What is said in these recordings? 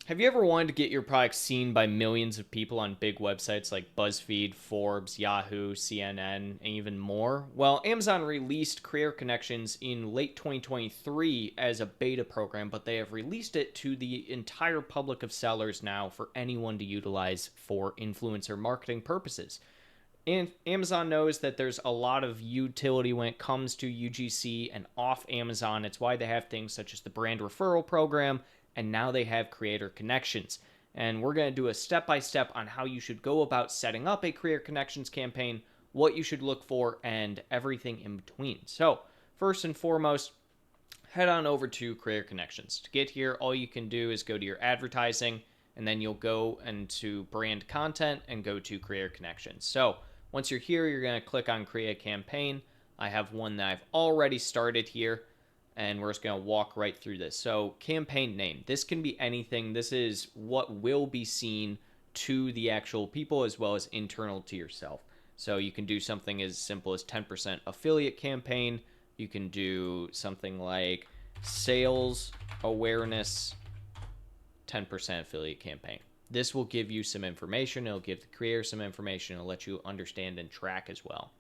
Have you ever wanted to get your product seen by millions of people on big websites like BuzzFeed, Forbes, Yahoo, CNN, and even more? Well, Amazon released Career Connections in late 2023 as a beta program, but they have released it to the entire public of sellers now for anyone to utilize for influencer marketing purposes. And Amazon knows that there's a lot of utility when it comes to UGC and off Amazon. It's why they have things such as the brand referral program, and now they have creator connections. And we're going to do a step by step on how you should go about setting up a career connections campaign, what you should look for, and everything in between. So, first and foremost, head on over to Career Connections. To get here, all you can do is go to your advertising, and then you'll go into brand content and go to Career Connections. So, once you're here, you're going to click on Create Campaign. I have one that I've already started here, and we're just going to walk right through this. So, campaign name. This can be anything. This is what will be seen to the actual people as well as internal to yourself. So, you can do something as simple as 10% affiliate campaign. You can do something like sales awareness 10% affiliate campaign. This will give you some information. It'll give the creator some information. It'll let you understand and track as well.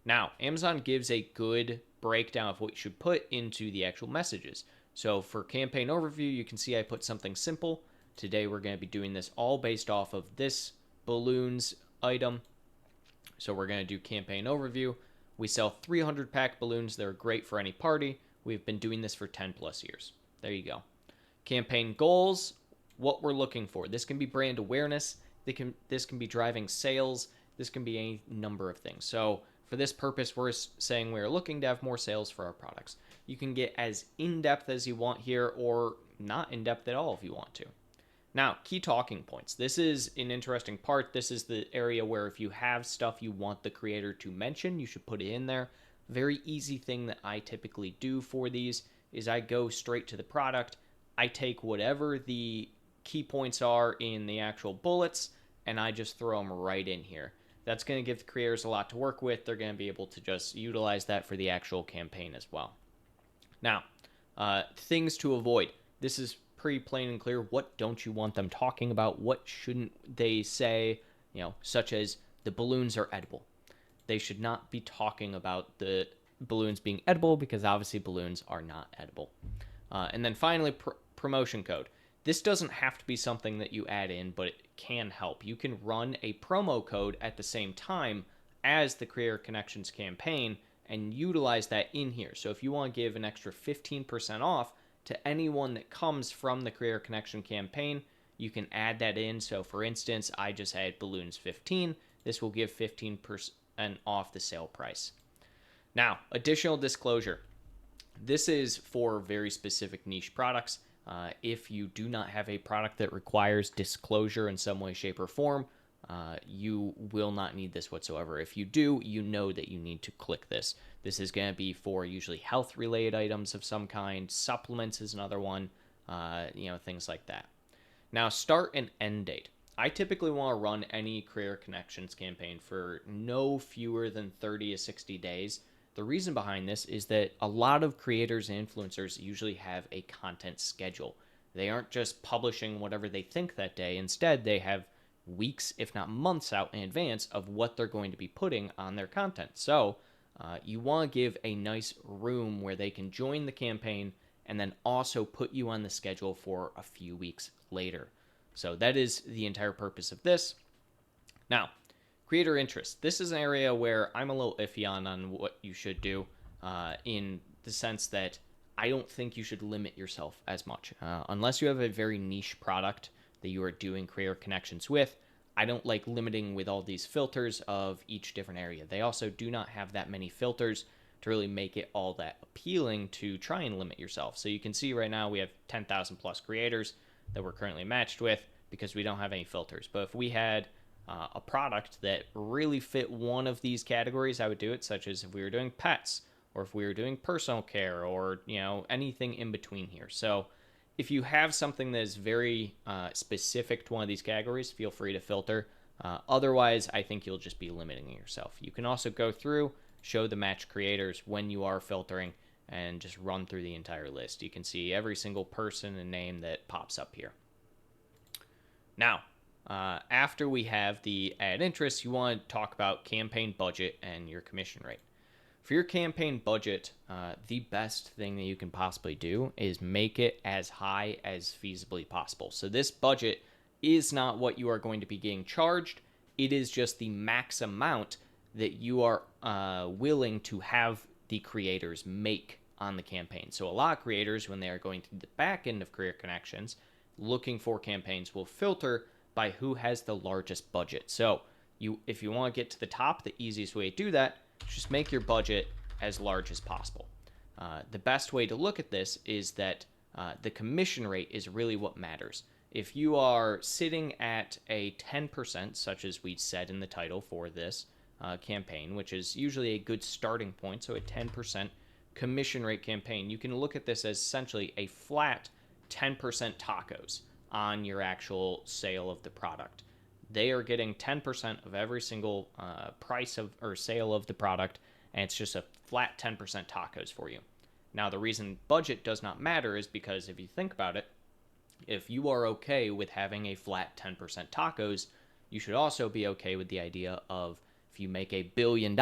Now, Amazon gives a good breakdown of what you should put into the actual messages. So for campaign overview, you can see I put something simple. Today, we're going to be doing this all based off of this balloons item. So we're going to do campaign overview. We sell 300 pack balloons. They're great for any party. We've been doing this for 10 plus years. There you go. Campaign goals, what we're looking for. This can be brand awareness. This can be driving sales. This can be any number of things. So for this purpose, we're saying we're looking to have more sales for our products. You can get as in-depth as you want here or not in-depth at all if you want to. Now, key talking points. This is an interesting part. This is the area where if you have stuff you want the creator to mention, you should put it in there. Very easy thing that I typically do for these is I go straight to the product. I take whatever the key points are in the actual bullets and I just throw them right in here. That's going to give the creators a lot to work with. They're going to be able to just utilize that for the actual campaign as well. Now, things to avoid. This is pretty plain and clear. What don't you want them talking about? What shouldn't they say? Such as the balloons are edible. They should not be talking about the balloons being edible because obviously balloons are not edible. And then finally, promotion code. This doesn't have to be something that you add in, but it can help. You can run a promo code at the same time as the Creator Connections campaign and utilize that in here. So if you want to give an extra 15% off to anyone that comes from the Creator Connection campaign, you can add that in. So for instance, I just had balloons 15. This will give 15% off the sale price. Now, additional disclosure. This is for very specific niche products. If you do not have a product that requires disclosure in some way, shape, or form, you will not need this whatsoever. If you do, you know that you need to click this. This is going to be for usually health-related items of some kind. Supplements is another one, things like that. Now, start and end date. I typically want to run any Career Connections campaign for no fewer than 30 to 60 days. The reason behind this is that a lot of creators and influencers usually have a content schedule. They aren't just publishing whatever they think that day. Instead, they have weeks, if not months out in advance of what they're going to be putting on their content. So you want to give a nice room where they can join the campaign and then also put you on the schedule for a few weeks later. So that is the entire purpose of this. Now, creator interest. This is an area where I'm a little iffy on what you should do in the sense that I don't think you should limit yourself as much. Unless you have a very niche product that you are doing Creator Connections with, I don't like limiting with all these filters of each different area. They also do not have that many filters to really make it all that appealing to try and limit yourself. So you can see right now we have 10,000 plus creators that we're currently matched with because we don't have any filters. But if we had a product that really fit one of these categories, I would do it, such as if we were doing pets or if we were doing personal care or anything in between here. So if you have something that is very specific to one of these categories, feel free to filter. Otherwise, I think you'll just be limiting yourself. You can also go through, show the match creators when you are filtering, and just run through the entire list. You can see every single person and name that pops up here. Now, after we have the ad interest, you want to talk about campaign budget and your commission rate. For your campaign budget, the best thing that you can possibly do is make it as high as feasibly possible. So this budget is not what you are going to be getting charged. It is just the max amount that you are willing to have the creators make on the campaign. So a lot of creators, when they are going through the back end of Career Connections, looking for campaigns, will filter by who has the largest budget. So if you want to get to the top, the easiest way to do that, just make your budget as large as possible. The best way to look at this is that the commission rate is really what matters. If you are sitting at a 10%, such as we said in the title for this campaign, which is usually a good starting point, so a 10% commission rate campaign, you can look at this as essentially a flat 10% tacos on your actual sale of the product. They are getting 10% of every single price of or sale of the product, and it's just a flat 10% tacos for you. Now, the reason budget does not matter is because if you think about it, if you are okay with having a flat 10% tacos, you should also be okay with the idea of if you make $1 billion,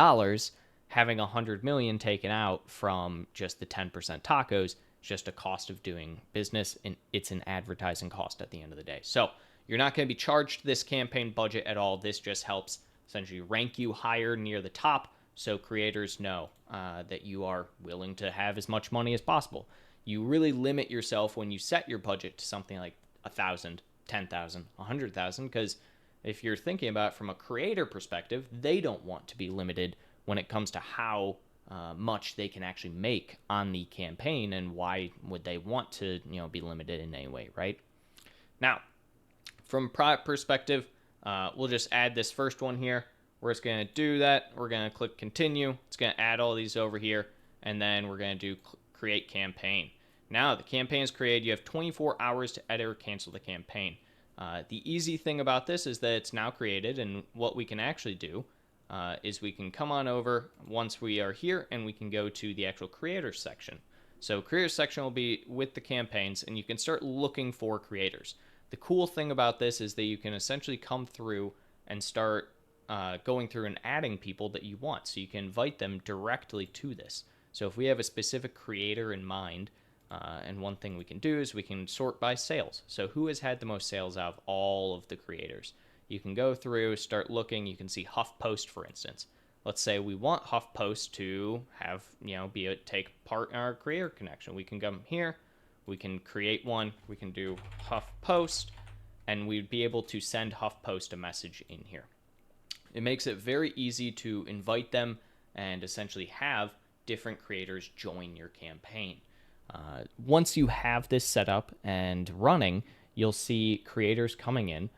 having 100 million taken out from just the 10% tacos is just a cost of doing business, and it's an advertising cost at the end of the day. So you're not going to be charged this campaign budget at all. This just helps essentially rank you higher near the top so creators know that you are willing to have as much money as possible. You really limit yourself when you set your budget to something like 1,000, 10,000, 100,000, because if you're thinking about it from a creator perspective, they don't want to be limited when it comes to how much they can actually make on the campaign, and why would they want to be limited in any way, right? Now, from a product perspective, we'll just add this first one here. We're just going to do that. We're going to click continue. It's going to add all these over here, and then we're going to do create campaign. Now the campaign is created. You have 24 hours to edit or cancel the campaign. The easy thing about this is that it's now created, and what we can actually do is we can come on over once we are here, and we can go to the actual creators section. So creators section will be with the campaigns, and you can start looking for creators. The cool thing about this is that you can essentially come through and start going through and adding people that you want. So you can invite them directly to this. So if we have a specific creator in mind, and one thing we can do is we can sort by sales. So who has had the most sales out of all of the creators? You can go through, start looking. You can see HuffPost, for instance. Let's say we want HuffPost to have, take part in our creator connection. We can come here, we can create one, we can do HuffPost, and we'd be able to send HuffPost a message in here. It makes it very easy to invite them and essentially have different creators join your campaign. Once you have this set up and running, you'll see creators coming in,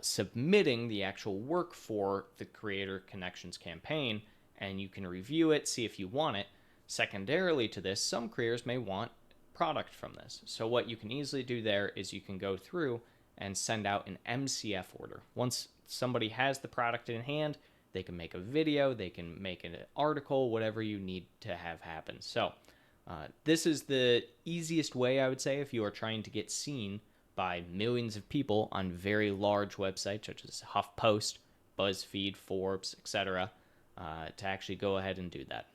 submitting the actual work for the Creator Connections campaign, and you can review it, see if you want it. Secondarily to this, some creators may want product from this. So what you can easily do there is you can go through and send out an MCF order. Once somebody has the product in hand, they can make a video, they can make an article, whatever you need to have happen. So this is the easiest way, I would say, if you are trying to get seen by millions of people on very large websites such as HuffPost, BuzzFeed, Forbes, etc., to actually go ahead and do that.